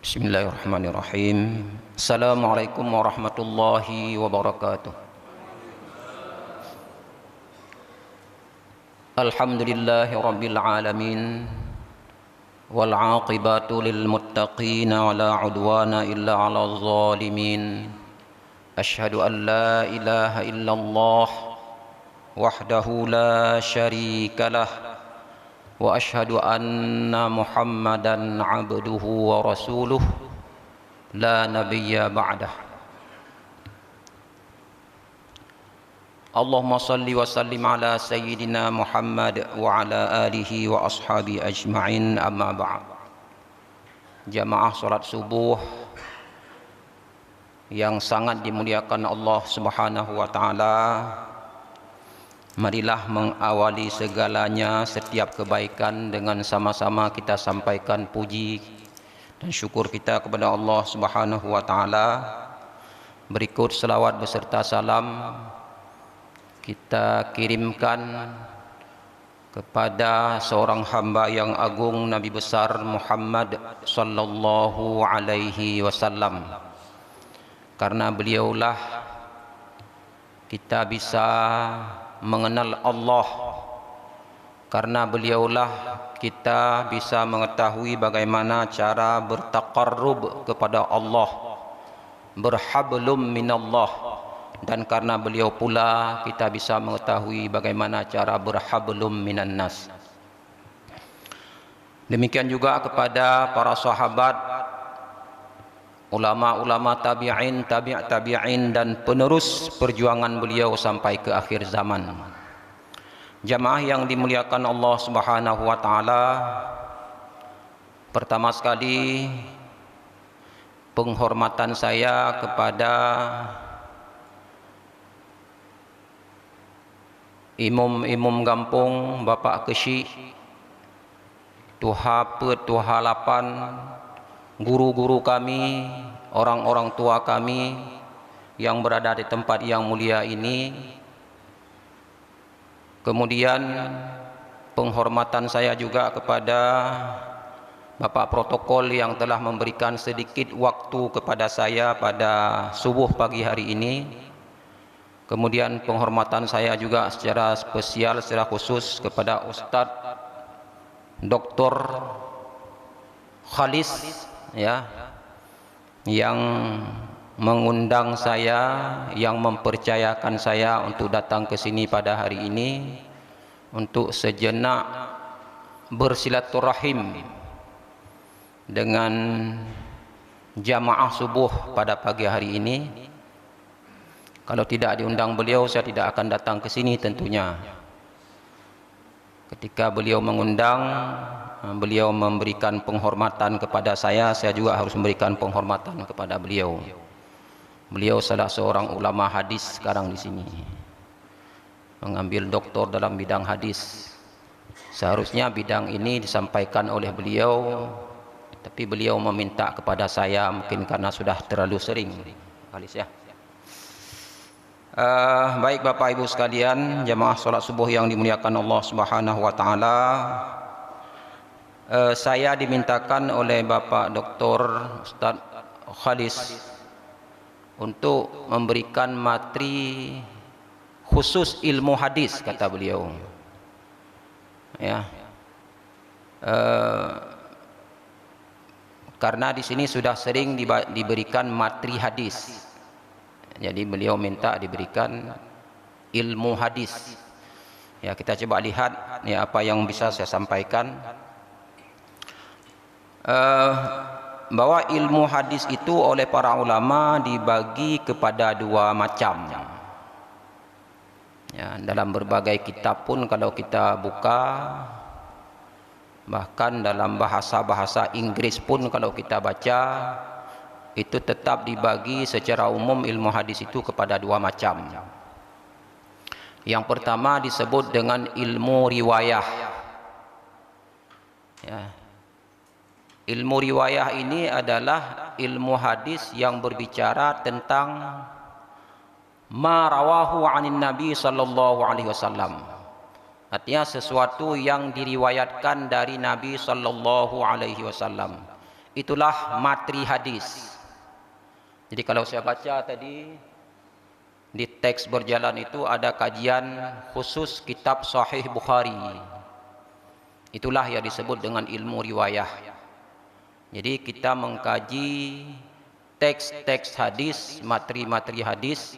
Bismillahirrahmanirrahim. Assalamualaikum warahmatullahi wabarakatuh. Alhamdulillahi rabbil alamin. Wal aqibatu lil muttaqin wa la udwana illa 'alal zalimin. Asyhadu an la ilaha illallah wahdahu la syarikalah. Wa ashhadu anna Muhammadan abduhu wa rasuluh la nabiyya ba'dah. Allahumma salli wa sallim ala sayyidina Muhammad wa ala alihi wa ashabi ajma'in, amma ba'd. Jamaah salat subuh yang sangat dimuliakan Allah Subhanahu wa taala, marilah mengawali segalanya, setiap kebaikan dengan sama-sama kita sampaikan puji dan syukur kita kepada Allah Subhanahu wa taala. Berikut selawat beserta salam kita kirimkan kepada seorang hamba yang agung, Nabi besar Muhammad sallallahu alaihi wasallam. Karena beliaulah kita bisa mengenal Allah, karena beliaulah kita bisa mengetahui bagaimana cara bertaqarrub kepada Allah, berhablum minallah, dan karena beliau pula kita bisa mengetahui bagaimana cara berhablum minan nas. Demikian juga kepada para sahabat, ulama-ulama tabi'in, tabi'in dan penerus perjuangan beliau sampai ke akhir zaman. Jamaah yang dimuliakan Allah Subhanahu wa taala, pertama sekali penghormatan saya kepada imam kampung, Bapak Kesyik, Tuha Pet, Tuha Lapan, guru-guru kami, orang-orang tua kami yang berada di tempat yang mulia ini. Kemudian penghormatan saya juga kepada Bapak protokol yang telah memberikan sedikit waktu kepada saya pada subuh pagi hari ini. Kemudian penghormatan saya juga secara spesial, secara khusus kepada Ustadz Dr. Khalis, ya, yang mengundang saya, yang mempercayakan saya untuk datang ke sini pada hari ini untuk sejenak bersilaturahim dengan jamaah subuh pada pagi hari ini. Kalau tidak diundang beliau, saya tidak akan datang ke sini tentunya. Ketika beliau mengundang, beliau memberikan penghormatan kepada saya juga harus memberikan penghormatan kepada beliau. Beliau salah seorang ulama hadis sekarang di sini, mengambil doktor dalam bidang hadis. Seharusnya bidang ini disampaikan oleh beliau, tapi beliau meminta kepada saya, mungkin karena sudah terlalu sering. Halis ya. Baik Bapak Ibu sekalian, jamaah salat subuh yang dimuliakan Allah Subhanahu wa taala. Saya dimintakan oleh Bapak Dr. Ustadz Khalis untuk memberikan materi khusus ilmu hadis, kata beliau. Ya. Karena di sini sudah sering diberikan materi hadis. Jadi beliau minta diberikan ilmu hadis. Ya, kita coba lihat ya apa yang bisa saya sampaikan. Bahwa ilmu hadis itu oleh para ulama dibagi kepada dua macam. Ya, dalam berbagai kitab pun kalau kita buka, bahkan dalam bahasa-bahasa Inggris pun kalau kita baca, itu tetap dibagi secara umum ilmu hadis itu kepada dua macam. Yang pertama disebut dengan ilmu riwayah. Ya. Ilmu riwayah ini adalah ilmu hadis yang berbicara tentang ma rawahu 'anin nabi sallallahu alaihi wasallam. Artinya sesuatu yang diriwayatkan dari Nabi sallallahu alaihi wasallam. Itulah materi hadis. Jadi kalau saya baca tadi di teks berjalan itu ada kajian khusus kitab Sahih Bukhari. Itulah yang disebut dengan ilmu riwayah. Jadi kita mengkaji teks-teks hadis, materi-materi hadis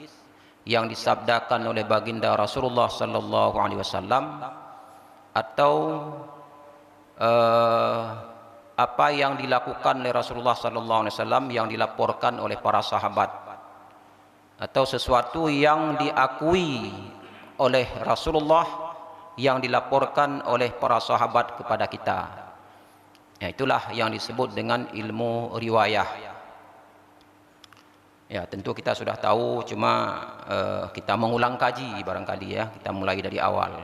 yang disabdakan oleh baginda Rasulullah sallallahu alaihi wasallam, atau apa yang dilakukan oleh Rasulullah sallallahu alaihi wasallam yang dilaporkan oleh para sahabat, atau sesuatu yang diakui oleh Rasulullah yang dilaporkan oleh para sahabat kepada kita. Ya, itulah yang disebut dengan ilmu riwayah. Ya, tentu kita sudah tahu, cuma kita mengulang kaji barangkali ya, kita mulai dari awal.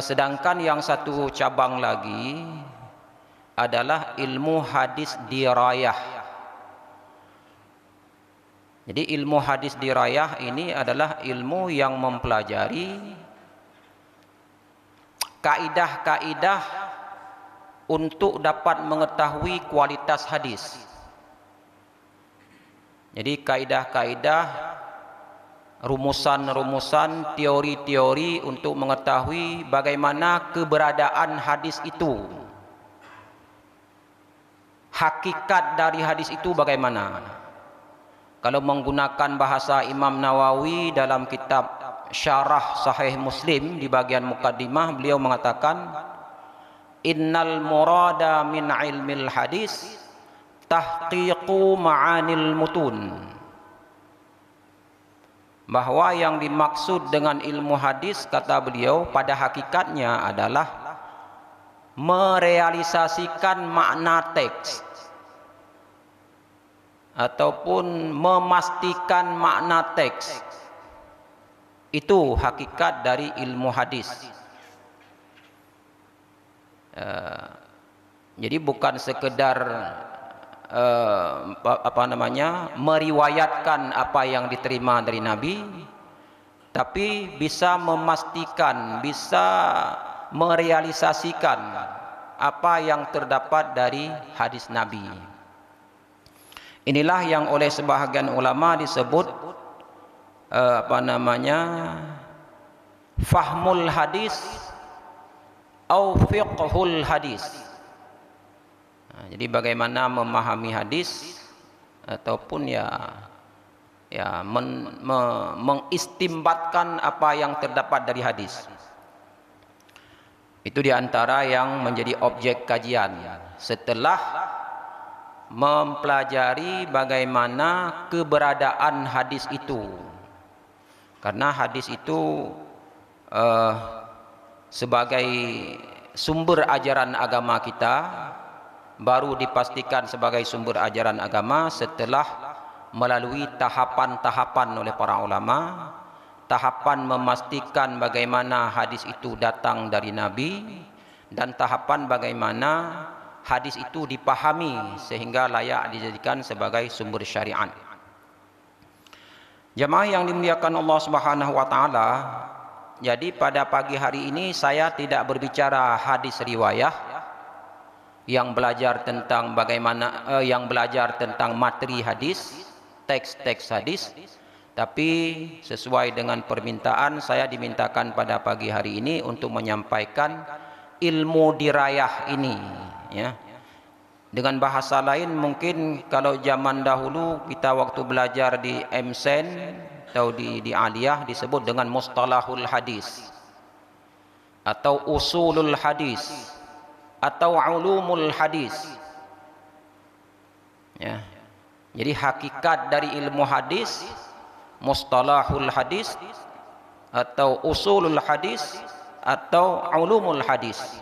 Sedangkan yang satu cabang lagi adalah ilmu hadis dirayah. Jadi ilmu hadis dirayah ini adalah ilmu yang mempelajari kaidah-kaidah untuk dapat mengetahui kualitas hadis. Jadi kaidah-kaidah, rumusan-rumusan, teori-teori untuk mengetahui bagaimana keberadaan hadis itu. Hakikat dari hadis itu bagaimana? Kalau menggunakan bahasa Imam Nawawi dalam kitab Syarah Sahih Muslim di bagian mukaddimah, beliau mengatakan innal murada min ilmil hadis tahqiqu ma'anil mutun. Bahwa yang dimaksud dengan ilmu hadis, kata beliau, pada hakikatnya adalah merealisasikan makna teks ataupun memastikan makna teks. Itu hakikat dari ilmu hadis. Jadi bukan sekedar meriwayatkan apa yang diterima dari Nabi, tapi bisa memastikan, bisa merealisasikan apa yang terdapat dari hadis Nabi. Inilah yang oleh sebahagian ulama disebut fahmul hadis au fiqhul hadis. Jadi bagaimana memahami hadis ataupun mengistimbatkan apa yang terdapat dari hadis. Itu diantara yang menjadi objek kajian setelah mempelajari bagaimana keberadaan hadis itu. Karena hadis itu sebagai sumber ajaran agama kita, baru dipastikan sebagai sumber ajaran agama setelah melalui tahapan-tahapan oleh para ulama. Tahapan memastikan bagaimana hadis itu datang dari Nabi, dan tahapan bagaimana hadis itu dipahami sehingga layak dijadikan sebagai sumber syariat. Jamaah yang dimuliakan Allah Subhanahu wa taala, jadi pada pagi hari ini saya tidak berbicara hadis riwayah yang belajar tentang bagaimana yang belajar tentang materi hadis, teks-teks hadis, tapi sesuai dengan permintaan saya dimintakan pada pagi hari ini untuk menyampaikan ilmu dirayah ini, ya. Dengan bahasa lain, mungkin kalau zaman dahulu kita waktu belajar di MSen atau di Aliyah disebut dengan mustalahul hadis atau usulul hadis atau ulumul hadis, ya. Jadi hakikat dari ilmu hadis, mustalahul hadis atau usulul hadis atau ulumul hadis,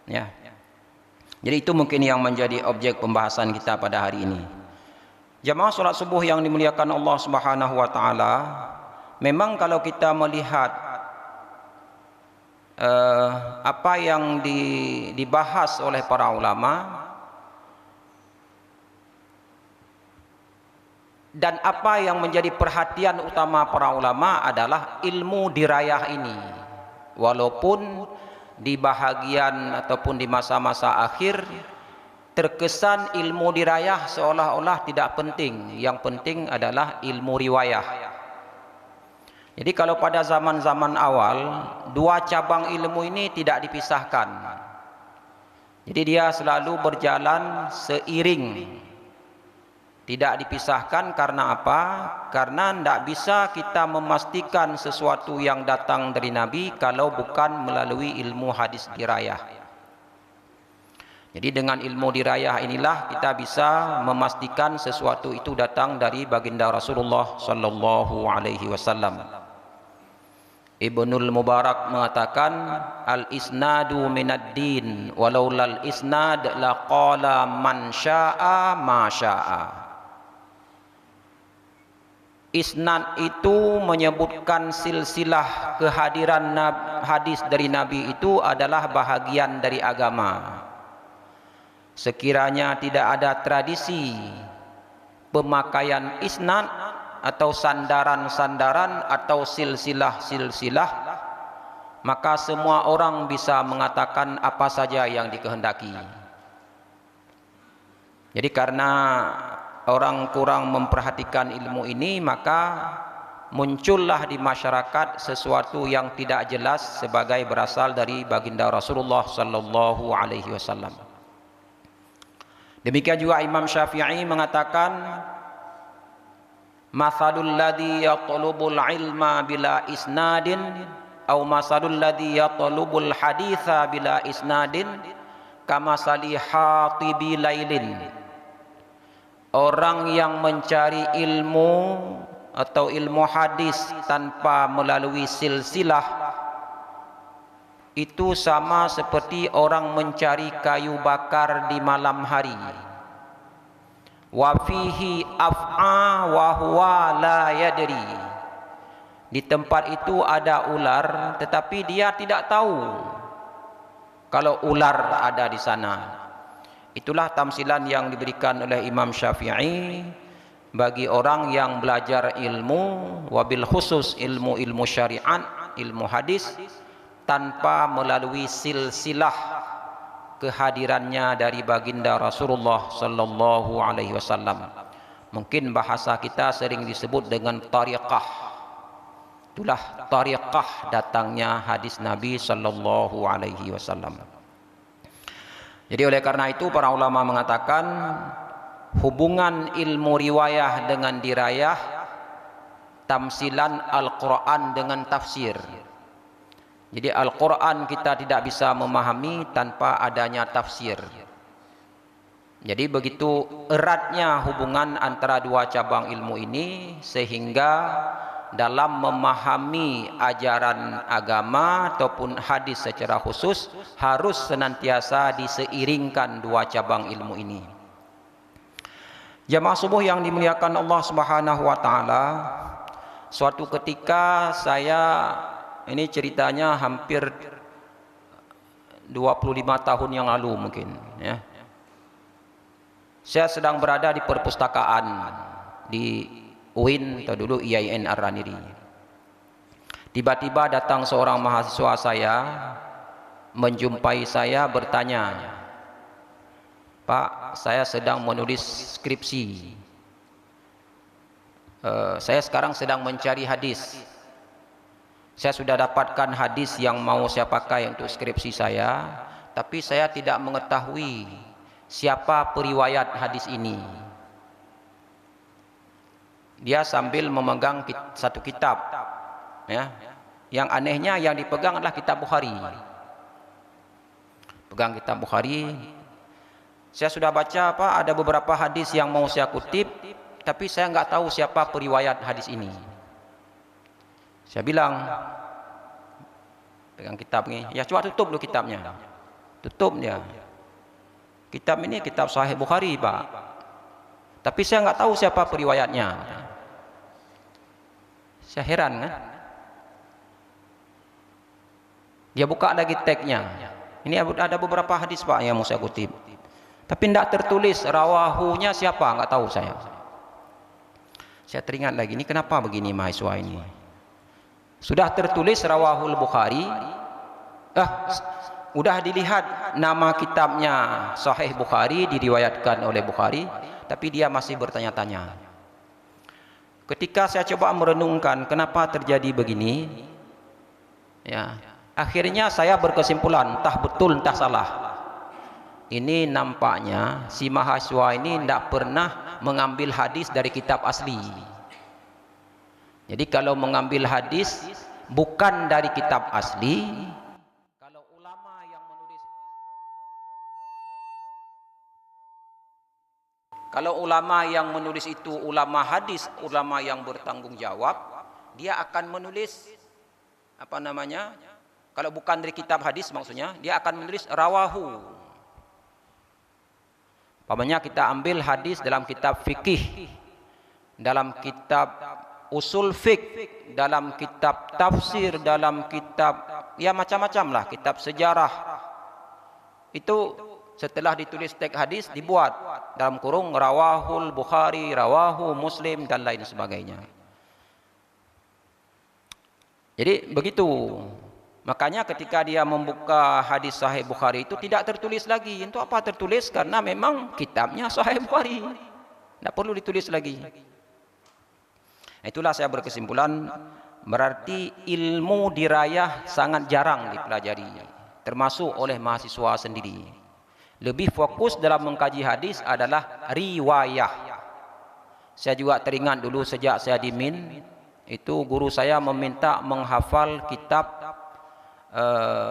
ya. Jadi itu mungkin yang menjadi objek pembahasan kita pada hari ini. Jamaah salat subuh yang dimuliakan Allah Subhanahu wa taala, memang kalau kita melihat apa yang dibahas oleh para ulama dan apa yang menjadi perhatian utama para ulama adalah ilmu dirayah ini. Walaupun di bahagian ataupun di masa-masa akhir terkesan ilmu dirayah seolah-olah tidak penting. Yang penting adalah ilmu riwayah. Jadi kalau pada zaman-zaman awal dua cabang ilmu ini tidak dipisahkan. Jadi dia selalu berjalan seiring. Tidak dipisahkan karena apa? Karena tidak bisa kita memastikan sesuatu yang datang dari Nabi kalau bukan melalui ilmu hadis dirayah. Jadi dengan ilmu dirayah inilah kita bisa memastikan sesuatu itu datang dari baginda Rasulullah sallallahu alaihi wasallam. Ibnul Mubarak mengatakan al-isnadu minad din walaulal isnad laqala man syaa ma syaa. Isnad itu menyebutkan silsilah kehadiran hadis dari Nabi itu adalah bahagian dari agama. Sekiranya tidak ada tradisi pemakaian isnad atau sandaran-sandaran atau silsilah-silsilah, maka semua orang bisa mengatakan apa saja yang dikehendaki. Jadi karena orang kurang memperhatikan ilmu ini, maka muncullah di masyarakat sesuatu yang tidak jelas sebagai berasal dari baginda Rasulullah sallallahu alaihi wasallam. Demikian juga Imam Syafi'i mengatakan mathalul ladzi yatlubul ilma bila isnadin au masalul ladzi yatlubul haditha bila isnadin kamasali hatibi lailin. Orang yang mencari ilmu atau ilmu hadis tanpa melalui silsilah itu sama seperti orang mencari kayu bakar di malam hari. Wa fihi af'a wa huwa la yadri. Di tempat itu ada ular tetapi dia tidak tahu kalau ular ada di sana. Itulah tamsilan yang diberikan oleh Imam Syafi'i bagi orang yang belajar ilmu, wabil khusus ilmu syariat, ilmu hadis, tanpa melalui silsilah kehadirannya dari baginda Rasulullah sallallahu alaihi wasallam. Mungkin bahasa kita sering disebut dengan tariqah. Itulah tariqah datangnya hadis Nabi sallallahu alaihi wasallam. Jadi oleh karena itu para ulama mengatakan hubungan ilmu riwayah dengan dirayah tamsilan Al-Quran dengan tafsir. Jadi Al-Quran kita tidak bisa memahami tanpa adanya tafsir. Jadi begitu eratnya hubungan antara dua cabang ilmu ini sehingga dalam memahami ajaran agama ataupun hadis secara khusus harus senantiasa diseiringkan dua cabang ilmu ini. Jamaah subuh yang dimuliakan Allah Subhanahu wa taala, suatu ketika ini ceritanya hampir 25 tahun yang lalu mungkin ya. Saya sedang berada di perpustakaan di UIN atau dulu IAIN Ar-Raniri. Tiba-tiba datang seorang mahasiswa saya menjumpai saya bertanya, "Pak, saya sedang menulis skripsi. Saya sekarang sedang mencari hadis. Saya sudah dapatkan hadis yang mau saya pakai untuk skripsi saya, tapi saya tidak mengetahui siapa periwayat hadis ini." Dia sambil memegang satu kitab ya. Yang anehnya yang dipegang adalah kitab Bukhari. Pegang kitab Bukhari. Saya sudah baca ada beberapa hadis yang mau saya kutip, tapi saya nggak tahu siapa periwayat hadis ini. Saya bilang, pegang kitab ini, ya coba tutup dulu kitabnya. Tutup dia. Kitab ini kitab Sahih Bukhari, Pak. Tapi saya nggak tahu siapa periwayatnya. Saya heran kan. Dia buka lagi tagnya. Ini ada beberapa hadis Pak yang mau saya kutip. Tapi tidak tertulis rawahunya siapa, nggak tahu saya. Saya teringat lagi, ini kenapa begini mahasiswa ini? Sudah tertulis rawahul Bukhari. Udah dilihat nama kitabnya Sahih Bukhari, diriwayatkan oleh Bukhari, tapi dia masih bertanya-tanya. Ketika saya coba merenungkan kenapa terjadi begini, ya, akhirnya saya berkesimpulan, entah betul entah salah. Ini nampaknya si mahasiswa ini tidak pernah mengambil hadis dari kitab asli. Jadi kalau mengambil hadis bukan dari kitab asli, kalau ulama yang menulis itu ulama hadis, ulama yang bertanggung jawab, dia akan menulis apa namanya? Kalau bukan dari kitab hadis maksudnya, dia akan menulis rawahu. Umpamanya kita ambil hadis dalam kitab fikih, dalam kitab usul fiqh, dalam kitab tafsir, dalam kitab ya macam-macam lah, kitab sejarah. Itu setelah ditulis teks hadis dibuat dalam kurung rawahul Bukhari, rawahu Muslim dan lain sebagainya. Jadi begitu. Makanya ketika dia membuka hadis Sahih Bukhari itu tidak tertulis lagi. Untuk apa tertulis? Karena memang kitabnya Sahih Bukhari. Tidak perlu ditulis lagi. Itulah saya berkesimpulan, berarti ilmu dirayah sangat jarang dipelajari, termasuk oleh mahasiswa sendiri. Lebih fokus dalam mengkaji hadis adalah riwayah. Saya juga teringat dulu sejak saya di MIN, itu guru saya meminta menghafal kitab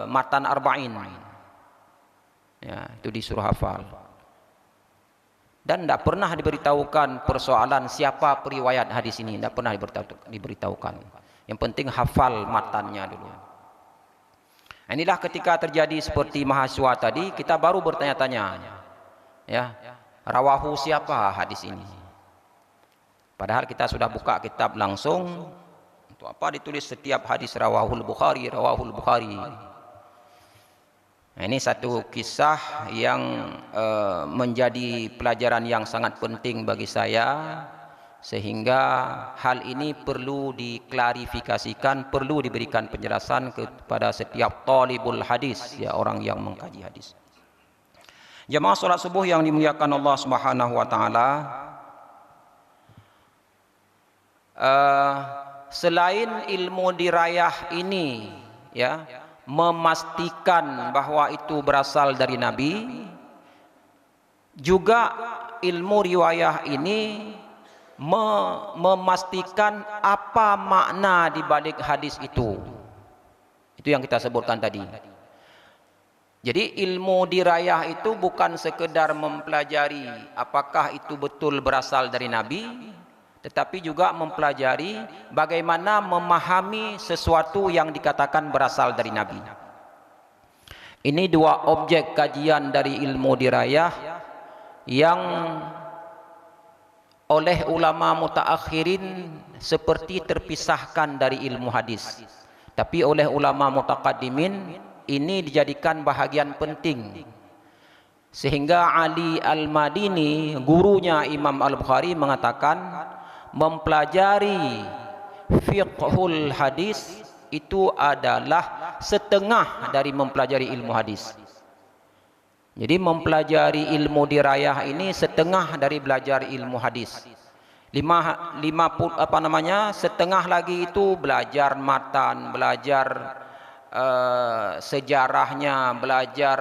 Matan Arba'in. Ya, itu disuruh hafal. Dan tidak pernah diberitahukan persoalan siapa periwayat hadis ini, tidak pernah diberitahukan. Yang penting hafal matannya dulu. Inilah ketika terjadi seperti mahasiswa tadi, kita baru bertanya-tanya, ya, rawahu siapa hadis ini? Padahal kita sudah buka kitab langsung. Untuk apa ditulis setiap hadis rawahul Bukhari, rawahul Bukhari? Nah, ini satu kisah yang menjadi pelajaran yang sangat penting bagi saya, sehingga hal ini perlu diklarifikasikan, perlu diberikan penjelasan kepada setiap talibul hadis, ya, orang yang mengkaji hadis. Jamaah salat subuh yang dimuliakan Allah Subhanahu wa taala, selain ilmu dirayah ini, ya, memastikan bahwa itu berasal dari Nabi, juga ilmu riwayah ini memastikan apa makna di balik hadis itu. Itu yang kita sebutkan tadi. Jadi ilmu dirayah itu bukan sekedar mempelajari apakah itu betul berasal dari Nabi, tetapi juga mempelajari bagaimana memahami sesuatu yang dikatakan berasal dari Nabi. Ini dua objek kajian dari ilmu dirayah yang oleh ulama mutaakhirin seperti terpisahkan dari ilmu hadis. Tapi oleh ulama mutaqaddimin ini dijadikan bahagian penting. Sehingga Ali Al-Madini, gurunya Imam Al-Bukhari, mengatakan mempelajari fiqhul hadis itu adalah setengah dari mempelajari ilmu hadis. Jadi mempelajari ilmu dirayah ini setengah dari belajar ilmu hadis. Setengah lagi itu belajar matan, belajar sejarahnya, belajar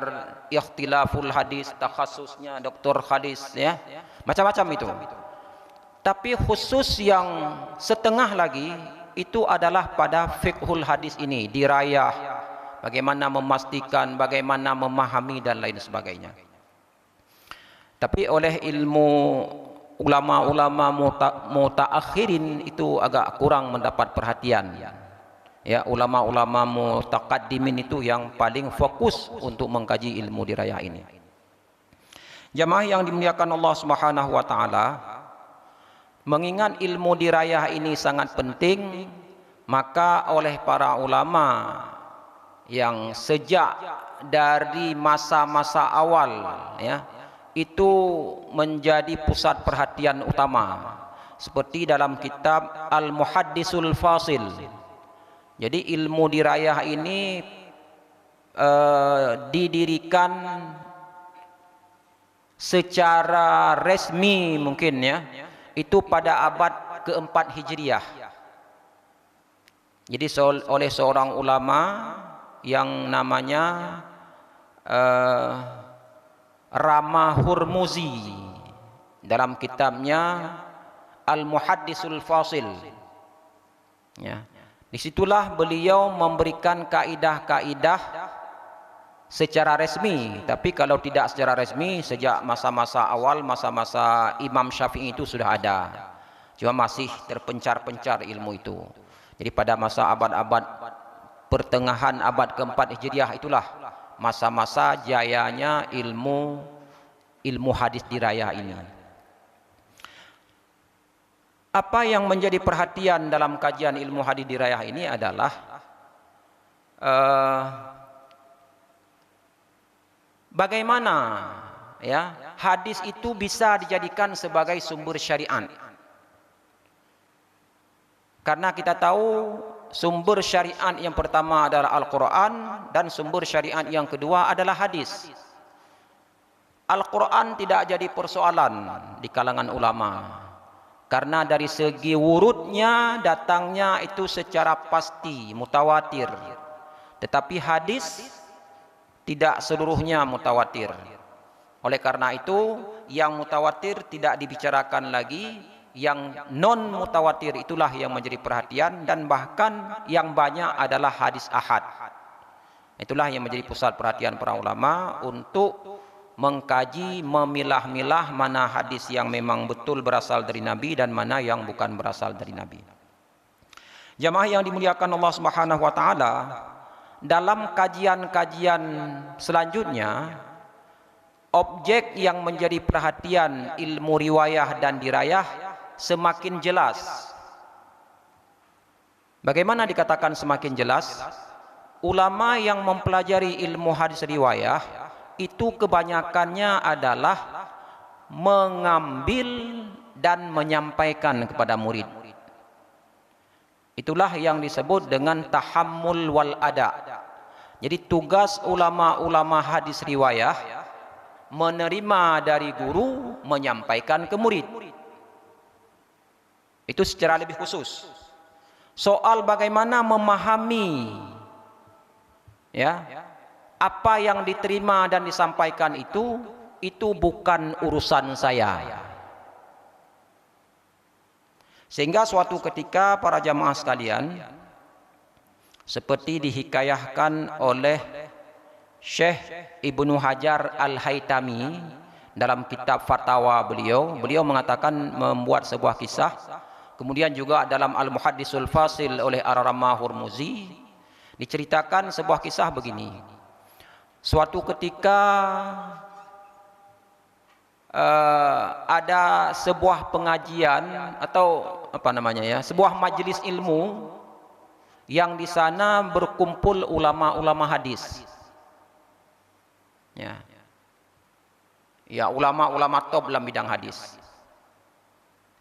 ikhtilaful hadis, takhasusnya doktor hadis, ya, macam-macam itu. Tapi khusus yang setengah lagi itu adalah pada fiqhul hadis ini, dirayah, bagaimana memastikan, bagaimana memahami dan lain sebagainya. Tapi oleh ilmu ulama-ulama mutaakhirin itu agak kurang mendapat perhatian. Ya, ulama-ulama mutaqaddimin itu yang paling fokus untuk mengkaji ilmu dirayah ini. Jamaah yang dimuliakan Allah Subhanahu wa taala, mengingat ilmu dirayah ini sangat penting, maka oleh para ulama yang sejak dari masa-masa awal, ya, itu menjadi pusat perhatian utama, seperti dalam kitab Al-Muhaddisul Fasil. Jadi ilmu dirayah ini didirikan secara resmi mungkin, ya, itu pada abad keempat Hijriah. Jadi oleh seorang ulama yang namanya Rama Hurmuzi dalam kitabnya Al-Muhaddisul Fasil, ya. Disitulah beliau memberikan kaidah-kaidah secara resmi, tapi kalau tidak secara resmi sejak masa-masa awal, masa-masa Imam Syafi'i itu sudah ada, cuma masih terpencar-pencar ilmu itu. Jadi pada masa abad-abad pertengahan abad keempat Hijriah itulah masa-masa jayanya ilmu hadis dirayah ini. Apa yang menjadi perhatian dalam kajian ilmu hadis dirayah ini adalah bagaimana, ya, hadis itu bisa dijadikan sebagai sumber syariat. Karena kita tahu sumber syariat yang pertama adalah Al-Quran dan sumber syariat yang kedua adalah hadis. Al-Quran tidak jadi persoalan di kalangan ulama, karena dari segi wurudnya datangnya itu secara pasti mutawatir. Tetapi hadis tidak seluruhnya mutawatir. Oleh karena itu yang mutawatir tidak dibicarakan lagi, yang non mutawatir itulah yang menjadi perhatian, dan bahkan yang banyak adalah hadis ahad. Itulah yang menjadi pusat perhatian para ulama untuk mengkaji, memilah-milah mana hadis yang memang betul berasal dari Nabi dan mana yang bukan berasal dari Nabi. Jamaah yang dimuliakan Allah Subhanahu wa taala, dalam kajian-kajian selanjutnya objek yang menjadi perhatian ilmu riwayah dan dirayah semakin jelas. Bagaimana dikatakan semakin jelas? Ulama yang mempelajari ilmu hadis riwayah itu kebanyakannya adalah mengambil dan menyampaikan kepada murid. Itulah yang disebut dengan tahammul wal ada. Jadi tugas ulama-ulama hadis riwayah menerima dari guru, menyampaikan ke murid. Itu secara lebih khusus. Soal bagaimana memahami, ya, apa yang diterima dan disampaikan itu bukan urusan saya. Sehingga suatu ketika para jamaah sekalian, seperti dihikayahkan oleh Syekh Ibnu Hajar Al-Haytami dalam kitab fatwa beliau mengatakan, membuat sebuah kisah. Kemudian juga dalam Al-Muhaddisul Fasil oleh Ar-Rama Hurmuzi diceritakan sebuah kisah begini. Suatu ketika ada sebuah pengajian atau sebuah majelis ilmu yang di sana berkumpul ulama-ulama hadis. Ya, ulama-ulama top dalam bidang hadis.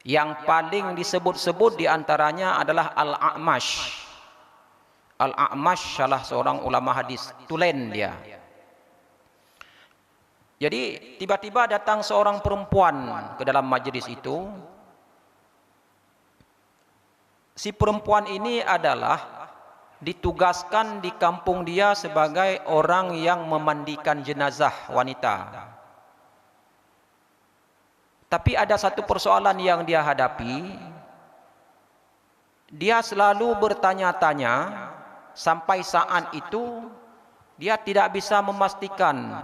Yang paling disebut-sebut diantaranya adalah Al-A'mash. Al-A'mash salah seorang ulama hadis, tulen dia. Jadi tiba-tiba datang seorang perempuan ke dalam majelis itu. Si perempuan ini adalah ditugaskan di kampung dia sebagai orang yang memandikan jenazah wanita. Tapi ada satu persoalan yang dia hadapi. Dia selalu bertanya-tanya, sampai saat itu dia tidak bisa memastikan,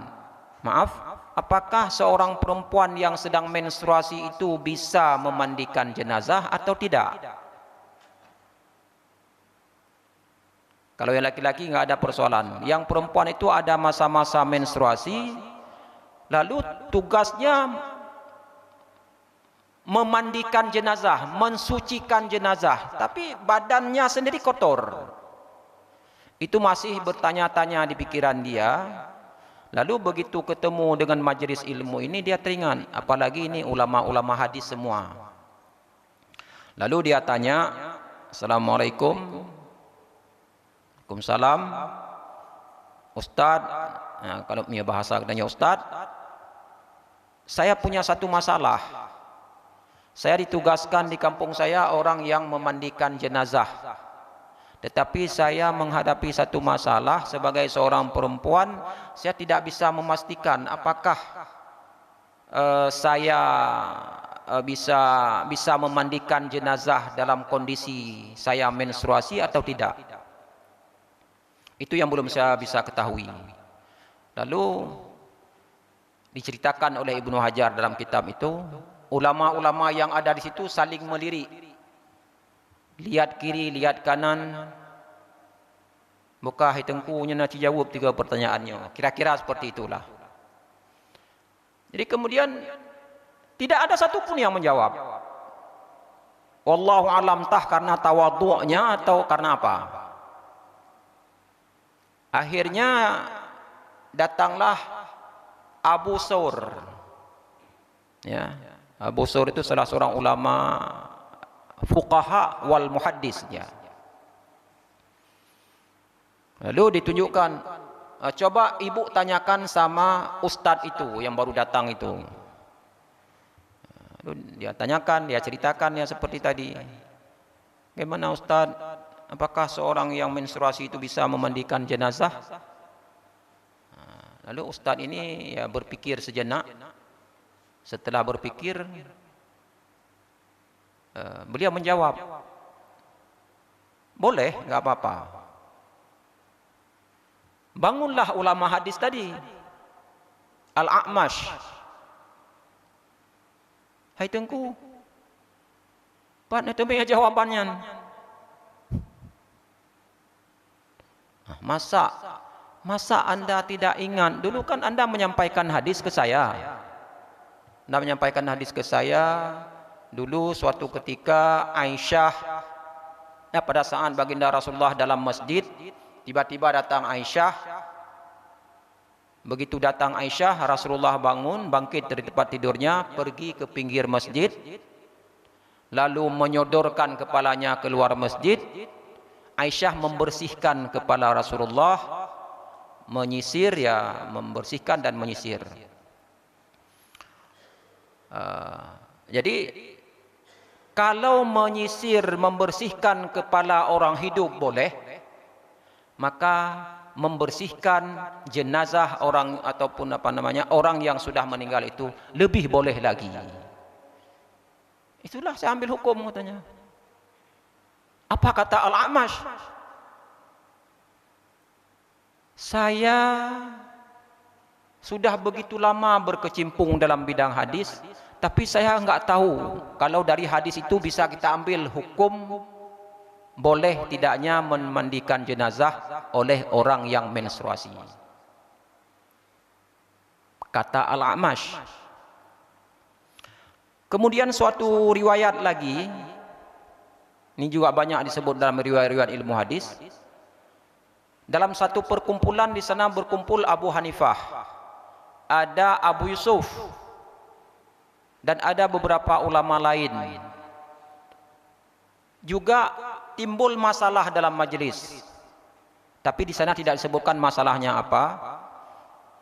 apakah seorang perempuan yang sedang menstruasi itu bisa memandikan jenazah atau tidak. Kalau yang laki-laki nggak ada persoalan. Yang perempuan itu ada masa-masa menstruasi, lalu tugasnya memandikan jenazah, mensucikan jenazah, tapi badannya sendiri kotor. Itu masih bertanya-tanya di pikiran dia. Lalu begitu ketemu dengan majelis ilmu ini, dia teringat, apalagi ini ulama-ulama hadis semua. Lalu dia tanya, Assalamualaikum. Waalaikumsalam. Ustaz, nah, kalau punya bahasa katanya, Ustaz, saya punya satu masalah. Saya ditugaskan di kampung saya orang yang memandikan jenazah. Tetapi saya menghadapi satu masalah sebagai seorang perempuan, saya tidak bisa memastikan apakah saya bisa memandikan jenazah dalam kondisi saya menstruasi atau tidak. Itu yang belum saya bisa ketahui. Lalu diceritakan oleh Ibnu Hajar dalam kitab itu, ulama-ulama yang ada di situ saling melirik. Lihat kiri, lihat kanan. Buka hitungkunya nak jawab 3 pertanyaannya. Kira-kira seperti itulah. Jadi kemudian tidak ada satupun yang menjawab. Wallahu alam, tah karena tawadhu'nya atau karena apa. Akhirnya datanglah Abu Thawr. Ya, Abu Thawr itu salah seorang ulama fuqaha wal muhaddis ya. Lalu ditunjukkan, coba ibu tanyakan sama ustadz itu yang baru datang itu. Lalu dia tanyakan, dia ceritakan ya seperti tadi. Bagaimana ustadz, apakah seorang yang menstruasi itu bisa memandikan jenazah? Lalu ustadz ini ya berpikir sejenak. Setelah berpikir, beliau menjawab, boleh, nggak apa-apa. Bangunlah ulama hadis tadi, Al-A'mash. Hai Tengku, Pak, itu punya jawabannya. Masa Anda tidak ingat? Dulu kan Anda menyampaikan hadis ke saya. Anda menyampaikan hadis ke saya. Dulu suatu ketika Aisyah, pada saat baginda Rasulullah dalam masjid, tiba-tiba datang Aisyah. Begitu datang Aisyah, Rasulullah bangun, bangkit dari tempat tidurnya, pergi ke pinggir masjid, lalu menyodorkan kepalanya keluar masjid. Aisyah membersihkan kepala Rasulullah, menyisir ya, membersihkan dan menyisir. Jadi kalau menyisir, membersihkan kepala orang hidup boleh, maka membersihkan jenazah orang ataupun orang yang sudah meninggal itu lebih boleh lagi. Itulah saya ambil hukum katanya. Apa kata Al-A'mash? Saya sudah begitu lama berkecimpung dalam bidang hadis, tapi saya enggak tahu kalau dari hadis itu bisa kita ambil hukum boleh tidaknya memandikan jenazah oleh orang yang menstruasi. Kata Al-A'mash. Kemudian suatu riwayat lagi, ini juga banyak disebut dalam riwayat-riwayat ilmu hadis. Dalam satu perkumpulan di sana berkumpul Abu Hanifah, ada Abu Yusuf, dan ada beberapa ulama lain. Juga timbul masalah dalam majelis, tapi di sana tidak disebutkan masalahnya apa.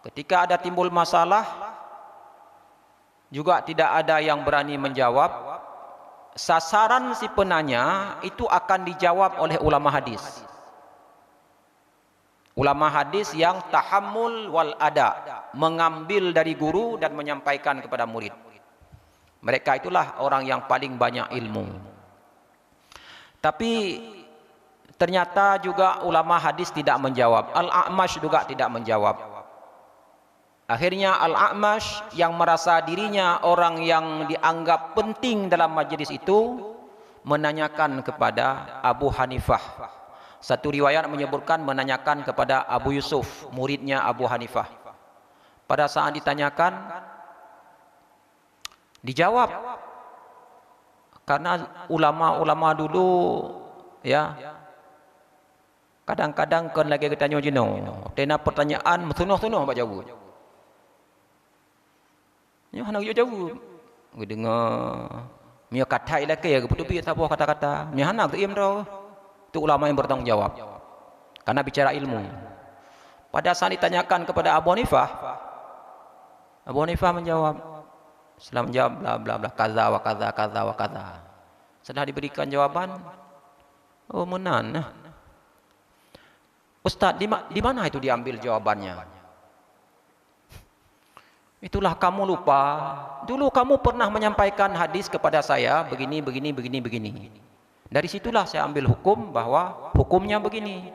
Ketika ada timbul masalah, juga tidak ada yang berani menjawab. Sasaran si penanya itu akan dijawab oleh ulama hadis. Ulama hadis yang tahammul wal ada, mengambil dari guru dan menyampaikan kepada murid. Mereka itulah orang yang paling banyak ilmu. Tapi ternyata juga ulama hadis tidak menjawab. Al-A'mash juga tidak menjawab. Akhirnya Al-A'mash yang merasa dirinya orang yang dianggap penting dalam majelis itu menanyakan kepada Abu Hanifah. Satu riwayat menyebutkan menanyakan kepada Abu Yusuf, muridnya Abu Hanifah. Pada saat ditanyakan, dijawab. Karena ulama-ulama dulu ya Kadang-kadang kan lagi kita tanya jenuh. Tena pertanyaan sunuh-sunuh pak jawab. Nyo hana jawab. Gue dengar. Mio katai lagi ya, betul-betul sabuh kata-kata. Mio hana tu imro. Itu ulama yang bertanggung jawab. Karena bicara ilmu. Pada saat ditanyakan kepada Abu Hanifah menjawab. Setelah menjawab bla bla bla kaza wa kaza kaza wa kaza. Setelah diberikan jawaban, oh menan. Ustaz, di mana itu diambil jawabannya? Itulah kamu lupa. Dulu kamu pernah menyampaikan hadis kepada saya begini. Dari situlah saya ambil hukum bahwa hukumnya begini.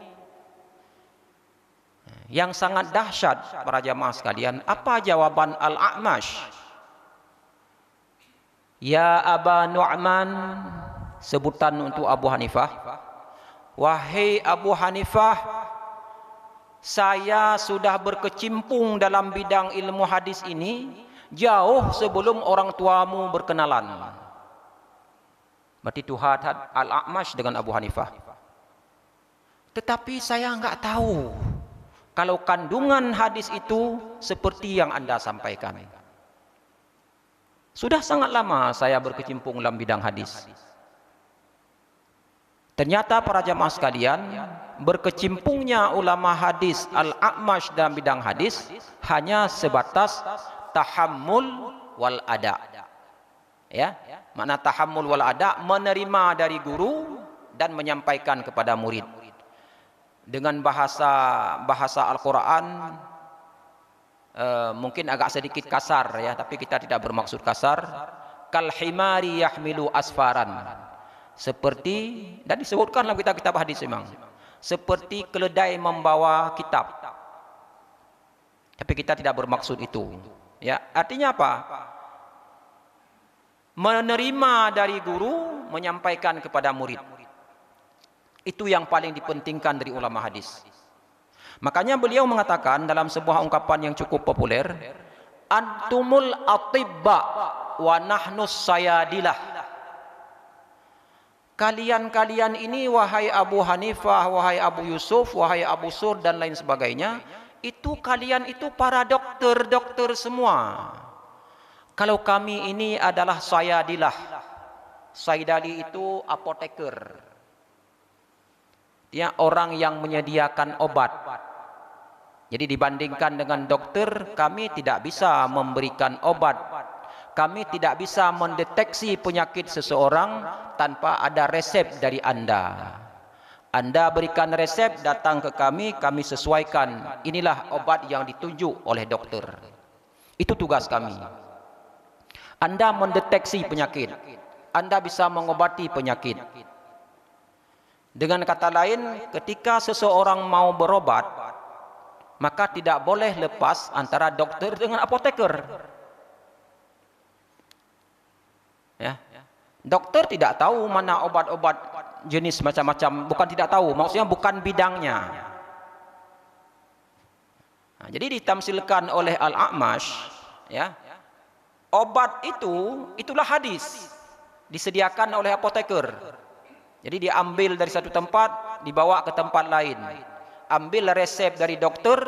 Yang sangat dahsyat para jamaah sekalian, apa jawaban Al-A'mash? Ya Aba Nu'man, sebutan untuk Abu Hanifah. Wahai Abu Hanifah, saya sudah berkecimpung dalam bidang ilmu hadis ini jauh sebelum orang tuamu berkenalan. Berarti Tuhan Al-A'mash dengan Abu Hanifah. Tetapi saya enggak tahu kalau kandungan hadis itu seperti yang Anda sampaikan. Sudah sangat lama saya berkecimpung dalam bidang hadis. Ternyata para jamaah sekalian, berkecimpungnya ulama hadis Al-A'mash dalam bidang hadis hanya sebatas tahammul wal ada. Ya, makna tahammul wal ada, menerima dari guru dan menyampaikan kepada murid. Dengan bahasa Al-Quran mungkin agak sedikit kasar ya, tapi kita tidak bermaksud kasar. Kal himari yahmilu asfaran. Seperti, dan disebutkan dalam kitab-kitab hadis memang, seperti keledai membawa kitab. Tapi kita tidak bermaksud itu. Ya, artinya apa? Menerima dari guru, menyampaikan kepada murid. Itu yang paling dipentingkan dari ulama hadis. Makanya beliau mengatakan dalam sebuah ungkapan yang cukup populer, antumul atibba wa nahnus sayadilah. Kalian ini wahai Abu Hanifah, wahai Abu Yusuf, wahai Abu Sur dan lain sebagainya, itu kalian itu para dokter semua. Kalau kami ini adalah sayadilah. Saydali itu apoteker. Dia orang yang menyediakan obat. Jadi dibandingkan dengan dokter, kami tidak bisa memberikan obat. Kami tidak bisa mendeteksi penyakit seseorang tanpa ada resep dari Anda. Anda berikan resep, datang ke kami sesuaikan. Inilah obat yang ditunjuk oleh dokter. Itu tugas kami. Anda mendeteksi penyakit. Anda bisa mengobati penyakit. Dengan kata lain, ketika seseorang mau berobat, maka tidak boleh lepas antara dokter dengan apoteker. Ya. Dokter tidak tahu mana obat-obat jenis macam-macam, bukan tidak tahu, maksudnya bukan bidangnya. Nah, jadi ditamsilkan oleh Al-A'mash, ya. Obat itulah hadis, disediakan oleh apoteker. Jadi diambil dari satu tempat, dibawa ke tempat lain. Ambil resep dari dokter,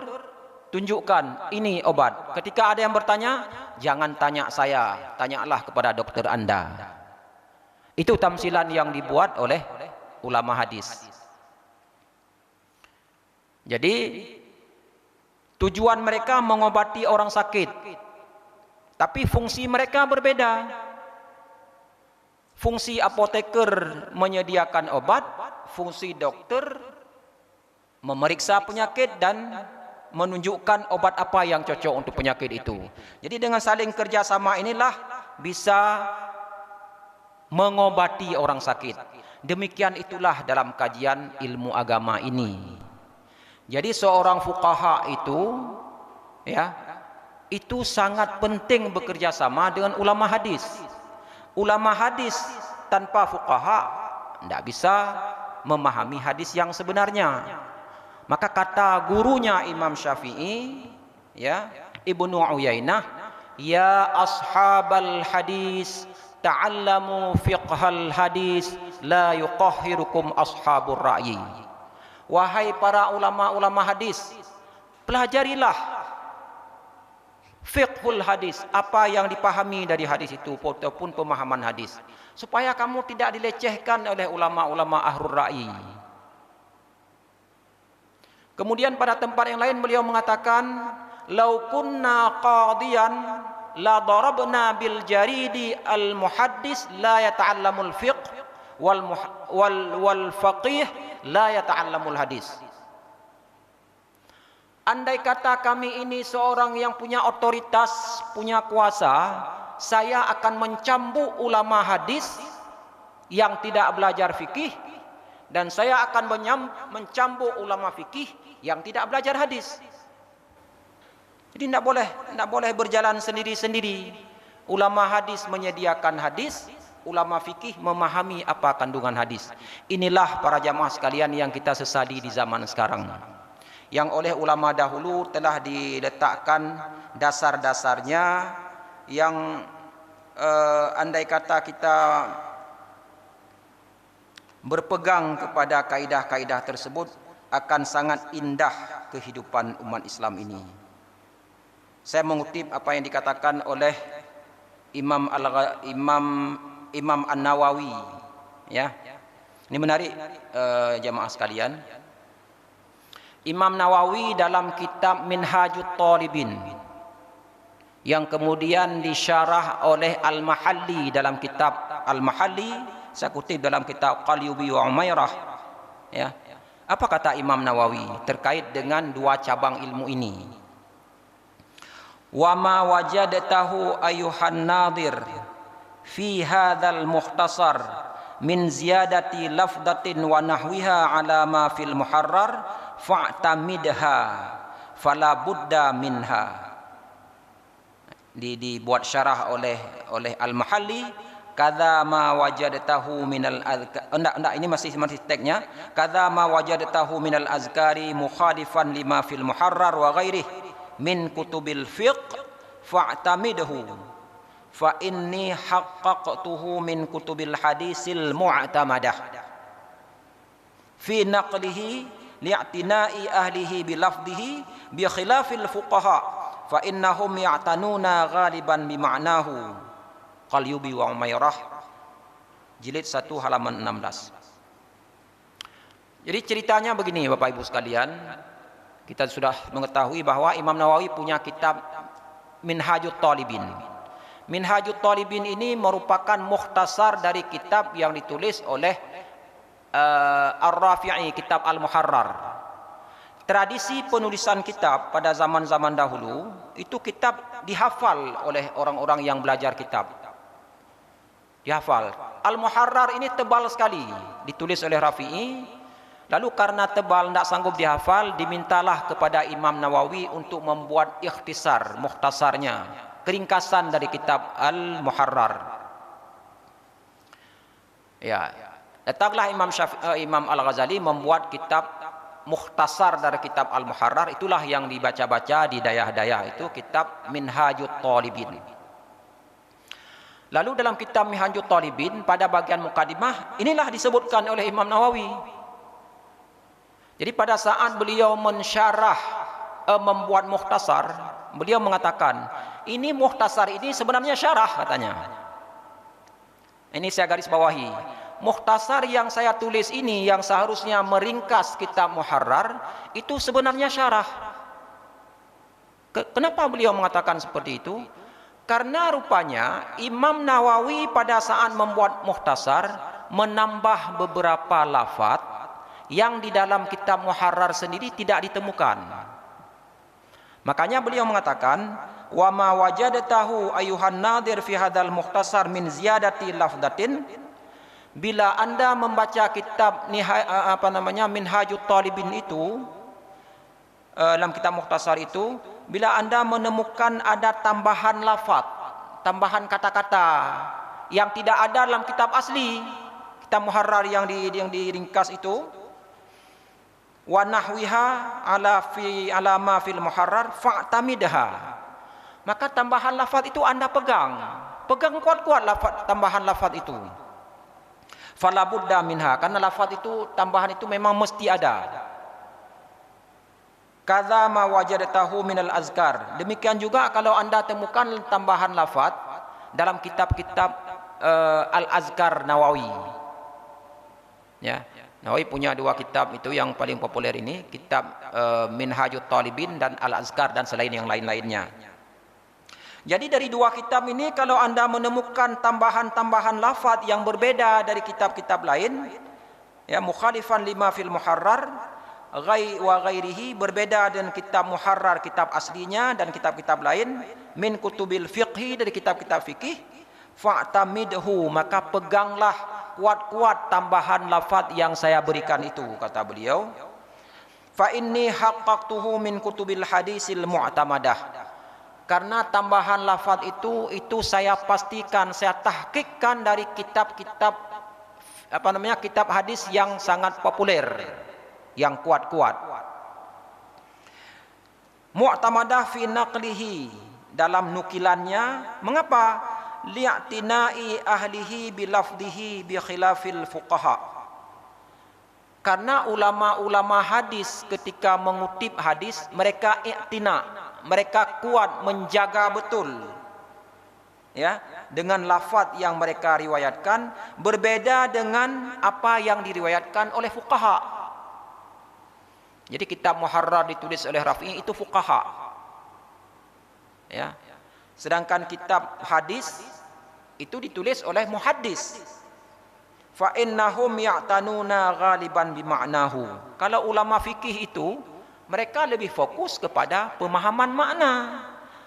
tunjukkan ini obat. Ketika ada yang bertanya, jangan tanya saya, tanyalah kepada dokter Anda. Itu tamsilan yang dibuat oleh ulama hadis. Jadi tujuan mereka mengobati orang sakit, tapi fungsi mereka berbeda. Fungsi apoteker menyediakan obat, fungsi dokter memeriksa penyakit dan menunjukkan obat apa yang cocok untuk penyakit itu. Jadi dengan saling kerjasama inilah bisa mengobati orang sakit. Demikian itulah dalam kajian ilmu agama ini. Jadi seorang fuqaha itu, ya, itu sangat penting bekerja sama dengan ulama hadis. Ulama hadis tanpa fuqaha tidak bisa memahami hadis yang sebenarnya. Maka kata gurunya Imam Syafi'i, ya, Ibnu Uyainah, ya ashabal hadis ta'allamu fiqhal hadis la yuqahhirukum ashabur ra'yi. wahai para ulama-ulama hadis, pelajarilah fiqhul hadis, apa yang dipahami dari hadis itu ataupun pemahaman hadis, supaya kamu tidak dilecehkan oleh ulama-ulama ahlur ra'i. Kemudian pada tempat yang lain beliau mengatakan, lau kunna qadiyan la darabna bil jaridi al muhaddis la yata'allamul fiqh wal faqih la yata'allamul hadis. Andai kata kami ini seorang yang punya otoritas, punya kuasa, saya akan mencambuk ulama hadis yang tidak belajar fikih, dan saya akan mencambuk ulama fikih yang tidak belajar hadis. Jadi tidak boleh berjalan sendiri-sendiri. Ulama hadis menyediakan hadis, ulama fikih memahami apa kandungan hadis. Inilah para jamaah sekalian yang kita sesali di zaman sekarang, yang oleh ulama dahulu telah diletakkan dasar-dasarnya, yang andai kata kita berpegang kepada kaidah-kaidah tersebut, akan sangat indah kehidupan umat Islam ini. Saya mengutip apa yang dikatakan oleh Imam An-Nawawi, ya. Ini menarik, jamaah sekalian. Imam Nawawi dalam kitab Minhajut Talibin, yang kemudian disyarah oleh Al-Mahalli dalam kitab Al-Mahalli, saya kutip dalam kitab Qalyubi wa Umairah, ya. Apa kata Imam Nawawi terkait dengan dua cabang ilmu ini? Wa ma wajadtahu ayuhan nadir fi hadzal mukhtasar min ziyadati lafdatin wa nahwiha ala ma fil muharrar fa'tamidha fala budda minha. Dibuat syarah oleh Al-Mahalli, kadza ma wajadtahu minal azkar. Ini masih teksnya. Kadza ma wajadtahu minal azkari mukhalifan lima fil muharrar wa ghairihi min kutubil fiqh fa'tamidhu fa inni haqqaqtuhu min kutubil hadisil mu'tamadah fi naqlihi li'tina'i ahlihi bilafdihi bi khilafil fuqaha fa innahum ya'tanuna ghaliban bi ma'nahu. Qalyubi wa Umairah jilid 1 halaman 16. Jadi ceritanya begini Bapak Ibu sekalian, kita sudah mengetahui bahwa Imam Nawawi punya kitab Minhajut Talibin. Minhajut Talibin ini merupakan mukhtasar dari kitab yang ditulis oleh Ar-Rafi'i, kitab Al-Muharrar. Tradisi penulisan kitab pada zaman-zaman dahulu, itu kitab dihafal oleh orang-orang yang belajar kitab. Dihafal. Al-Muharrar ini tebal sekali, ditulis oleh Rafi'i. Lalu karena tebal tidak sanggup dihafal, dimintalah kepada Imam Nawawi untuk membuat ikhtisar, mukhtasarnya, keringkasan dari kitab Al-Muharrar. Ya, datanglah Imam Al-Ghazali membuat kitab mukhtasar dari kitab Al-Muharrar. Itulah yang dibaca-baca di dayah-dayah, itu kitab Minhajut Talibin. Lalu dalam kitab Minhajut Talibin pada bagian mukadimah, inilah disebutkan oleh Imam Nawawi. Jadi pada saat beliau mensyarah, membuat mukhtasar, beliau mengatakan, ini mukhtasar ini sebenarnya syarah, katanya. Ini saya garis bawahi. Mukhtasar yang saya tulis ini, yang seharusnya meringkas kitab Muharrar, itu sebenarnya syarah. Kenapa beliau mengatakan seperti itu? Karena rupanya Imam Nawawi pada saat membuat mukhtasar menambah beberapa lafaz yang di dalam kitab Muharrar sendiri tidak ditemukan. Makanya beliau mengatakan, wa ma wajadtahu ayuhan nadir fi hadzal mukhtasar min ziyadati lafdatin. Bila Anda membaca kitab Minhajut Talibin itu, dalam kitab mukhtasar itu, bila Anda menemukan ada tambahan lafaz, tambahan kata-kata yang tidak ada dalam kitab asli, kitab Muharrar yang diringkas itu, wa nahwiha ala ma fil muharrar fa'tamidha, maka tambahan lafaz itu Anda pegang kuat-kuat tambahan lafaz itu. Fala budda minha, karena lafaz itu, tambahan itu memang mesti ada. Kadza ma wajadtahu minal azkar. Demikian juga kalau Anda temukan tambahan lafaz dalam kitab-kitab Al-Azkar Nawawi. Ya, Nawawi punya dua kitab itu yang paling populer ini, kitab Minhajut Talibin dan Al-Azkar dan selain yang lain-lainnya. Jadi dari dua kitab ini kalau Anda menemukan tambahan-tambahan lafaz yang berbeda dari kitab-kitab lain, ya, mukhalifan lima fil muharrar wa ghairihi, berbeda dengan kitab muharrar, kitab aslinya dan kitab-kitab lain, min kutubil fiqhi, dari kitab-kitab fikih, fa'tamidhu, maka peganglah kuat-kuat tambahan lafaz yang saya berikan itu, kata beliau. Fa inni haqqaqtuhu min kutubil hadisil mu'tamadah, karena tambahan lafaz itu saya pastikan, saya tahqiqkan dari kitab-kitab kitab hadis yang sangat populer, yang kuat-kuat. Mu'tamadah fi naqlihi, dalam nukilannya. Mengapa? Li'tinai ahlihi bilafdihi bi khilafil fuqaha, karena ulama-ulama hadis ketika mengutip hadis mereka i'tina, mereka kuat menjaga betul, ya, dengan lafaz yang mereka riwayatkan berbeda dengan apa yang diriwayatkan oleh fuqaha. Jadi kitab muharrar ditulis oleh Rafi'i itu fuqaha, ya. Sedangkan kitab hadis itu ditulis oleh muhaddis. Fa innahum ya'tanuna ghaliban bima'nahu. Kalau ulama fikih itu mereka lebih fokus kepada pemahaman makna,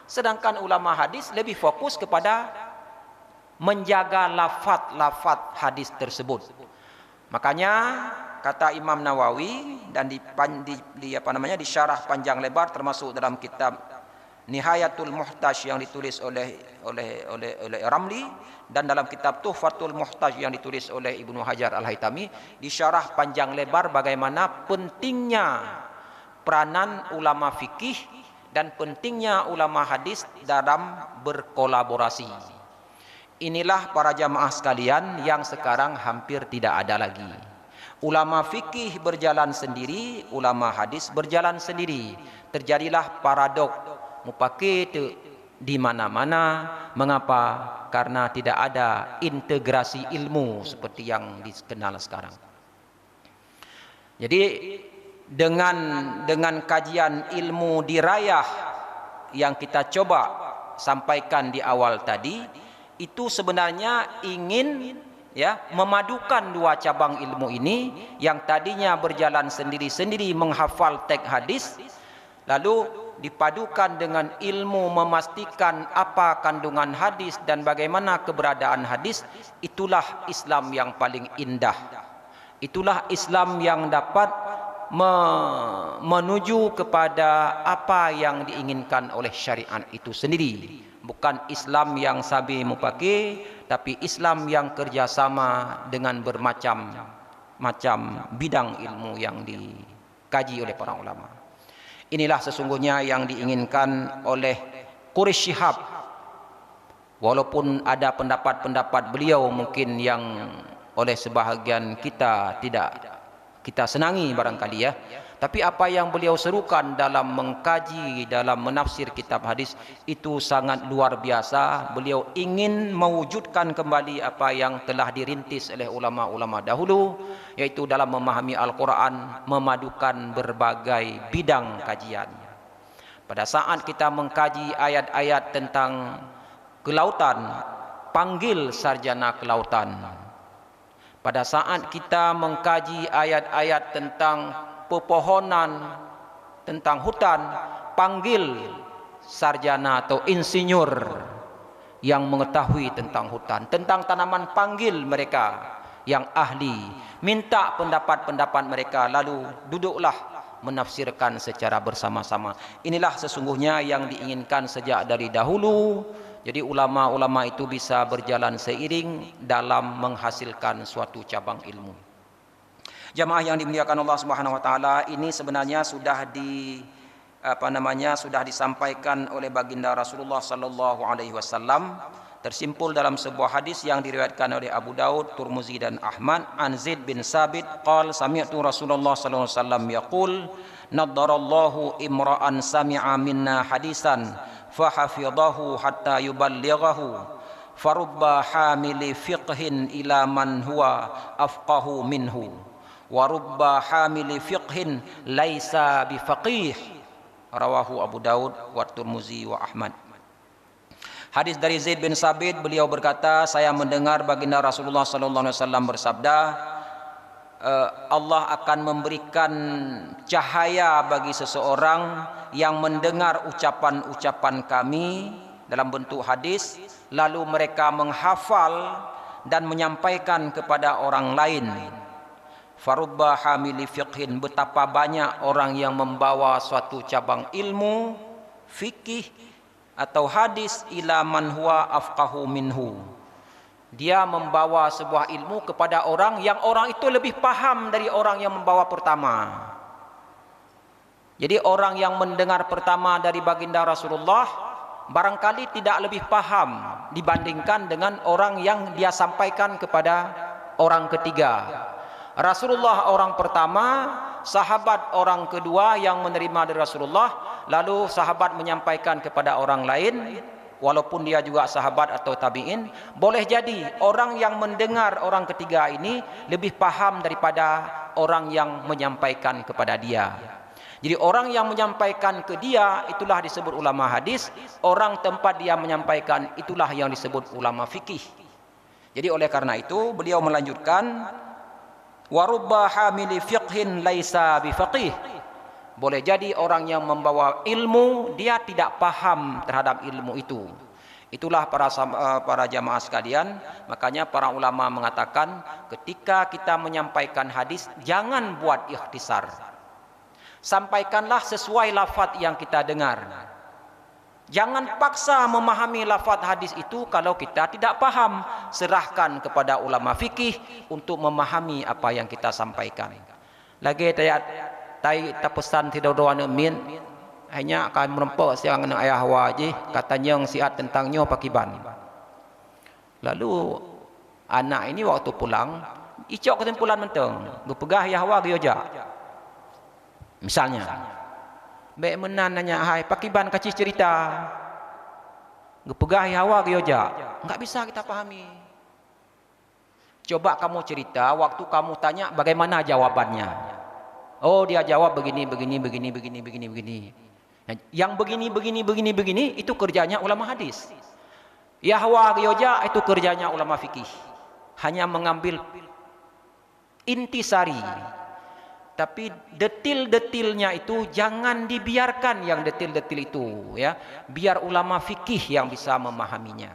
sedangkan ulama hadis lebih fokus kepada menjaga lafaz-lafaz hadis tersebut. Makanya kata Imam Nawawi dan di syarah panjang lebar termasuk dalam kitab Nihayatul Muhtaj yang ditulis oleh Ramli dan dalam kitab Tuhfatul Muhtaj yang ditulis oleh Ibnu Hajar Al-Haytami, disyarah panjang lebar bagaimana pentingnya peranan ulama fikih dan pentingnya ulama hadis dalam berkolaborasi. Inilah para jamaah sekalian yang sekarang hampir tidak ada lagi. Ulama fikih berjalan sendiri, ulama hadis berjalan sendiri. Terjadilah paradok mupakit di mana-mana. Mengapa? Karena tidak ada integrasi ilmu seperti yang dikenal sekarang. Jadi dengan kajian ilmu dirayah yang kita coba sampaikan di awal tadi, itu sebenarnya ingin, ya, memadukan dua cabang ilmu ini yang tadinya berjalan sendiri-sendiri menghafal teks hadis, lalu dipadukan dengan ilmu memastikan apa kandungan hadis dan bagaimana keberadaan hadis. Itulah Islam yang paling indah. Itulah Islam yang dapat menuju kepada apa yang diinginkan oleh syariat itu sendiri. Bukan Islam yang sabi mupaki, tapi Islam yang kerjasama dengan bermacam-macam bidang ilmu yang dikaji oleh para ulama. Inilah sesungguhnya yang diinginkan oleh Quraisy Shihab. Walaupun ada pendapat-pendapat beliau mungkin yang oleh sebahagian kita tidak kita senangi barangkali, ya. Tapi apa yang beliau serukan dalam mengkaji, dalam menafsir kitab hadis itu sangat luar biasa. Beliau ingin mewujudkan kembali apa yang telah dirintis oleh ulama-ulama dahulu, yaitu dalam memahami Al-Quran, memadukan berbagai bidang kajian. Pada saat kita mengkaji ayat-ayat tentang kelautan, panggil sarjana kelautan. Pada saat kita mengkaji ayat-ayat tentang pepohonan, tentang hutan, panggil sarjana atau insinyur yang mengetahui tentang hutan, tentang tanaman, panggil mereka yang ahli, minta pendapat-pendapat mereka, lalu duduklah menafsirkan secara bersama-sama. Inilah sesungguhnya yang diinginkan sejak dari dahulu. Jadi ulama-ulama itu bisa berjalan seiring dalam menghasilkan suatu cabang ilmu. Jamaah yang dimuliakan Allah Subhanahu wa taala, ini sebenarnya sudah sudah disampaikan oleh baginda Rasulullah sallallahu alaihi wasallam, tersimpul dalam sebuah hadis yang diriwayatkan oleh Abu Daud, Tirmizi dan Ahmad, an Zaid bin Sabit qala sami'tu Rasulullah sallallahu alaihi wasallam yaqul naddarallahu imra'an sami'a minna hadisan fahafidhahu hatta yuballighahu farubba hamili fiqhin ila man huwa afqahu minhu wa rubba hamili fiqhin laisa bifaqih, rawahu Abu Daud wa Tirmizi wa Ahmad. Hadis dari Zaid bin Sabit, beliau berkata, saya mendengar baginda Rasulullah sallallahu alaihi wasallam bersabda, Allah akan memberikan cahaya bagi seseorang yang mendengar ucapan-ucapan kami dalam bentuk hadis, lalu mereka menghafal dan menyampaikan kepada orang lain. Farubba hamili fiqhin, betapa banyak orang yang membawa suatu cabang ilmu fikih atau hadis ila man huwa afqahu minhu, dia membawa sebuah ilmu kepada orang yang orang itu lebih paham dari orang yang membawa pertama. Jadi orang yang mendengar pertama dari baginda Rasulullah barangkali tidak lebih paham dibandingkan dengan orang yang dia sampaikan kepada orang ketiga. Rasulullah orang pertama, sahabat orang kedua yang menerima dari Rasulullah, lalu sahabat menyampaikan kepada orang lain, walaupun dia juga sahabat atau tabi'in. Boleh jadi orang yang mendengar orang ketiga ini lebih paham daripada orang yang menyampaikan kepada dia. Jadi orang yang menyampaikan ke dia itulah disebut ulama hadis, orang tempat dia menyampaikan itulah yang disebut ulama fikih. Jadi oleh karena itu beliau melanjutkan, warubba hamili fiqhin laisa bifaqih, boleh jadi orang yang membawa ilmu dia tidak paham terhadap ilmu itu. Itulah para jamaah sekalian, makanya para ulama mengatakan ketika kita menyampaikan hadis jangan buat ikhtisar, sampaikanlah sesuai lafaz yang kita dengar. Jangan paksa memahami lafaz hadis itu kalau kita tidak paham. Serahkan kepada ulama fikih untuk memahami apa yang kita sampaikan. Lagi tak pesan tidak doa min hanya akan merempak siang dengan ayah wajih katanya yang siat tentangnya pakiban. Lalu anak ini waktu pulang icok kesimpulan menteng gepegah yahwa geoja. Misalnya baik menan nanya hai pakiban kacis cerita gepegah hawa geoja, enggak bisa kita pahami. Coba kamu cerita, waktu kamu tanya bagaimana jawabannya. Oh dia jawab begini. Yang begini itu kerjanya ulama hadis. Yahwa geoja itu kerjanya ulama fikih. Hanya mengambil intisari. Tapi detil-detilnya itu jangan dibiarkan yang detil-detil itu, ya. Biar ulama fikih yang bisa memahaminya.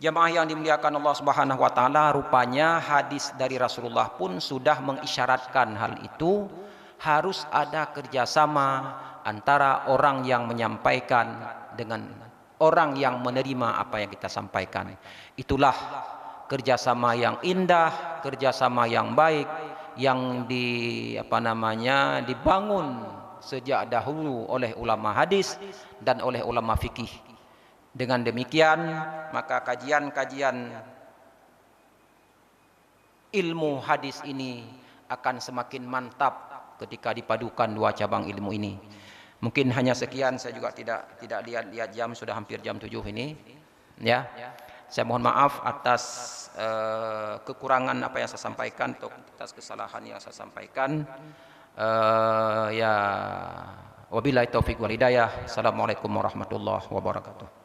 Jamaah yang dimuliakan Allah Subhanahu wa taala, rupanya hadis dari Rasulullah pun sudah mengisyaratkan hal itu, harus ada kerjasama antara orang yang menyampaikan dengan orang yang menerima apa yang kita sampaikan. Itulah kerjasama yang indah, kerjasama yang baik, yang dibangun sejak dahulu oleh ulama hadis dan oleh ulama fikih. Dengan demikian maka kajian-kajian ilmu hadis ini akan semakin mantap ketika dipadukan dua cabang ilmu ini. Mungkin hanya sekian, saya juga tidak lihat jam, sudah hampir jam 7 ini, ya. Saya mohon maaf atas kekurangan apa yang saya sampaikan, atau atas kesalahan yang saya sampaikan. Ya, wabillahi taufiq wal hidayah. Assalamualaikum warahmatullahi wabarakatuh.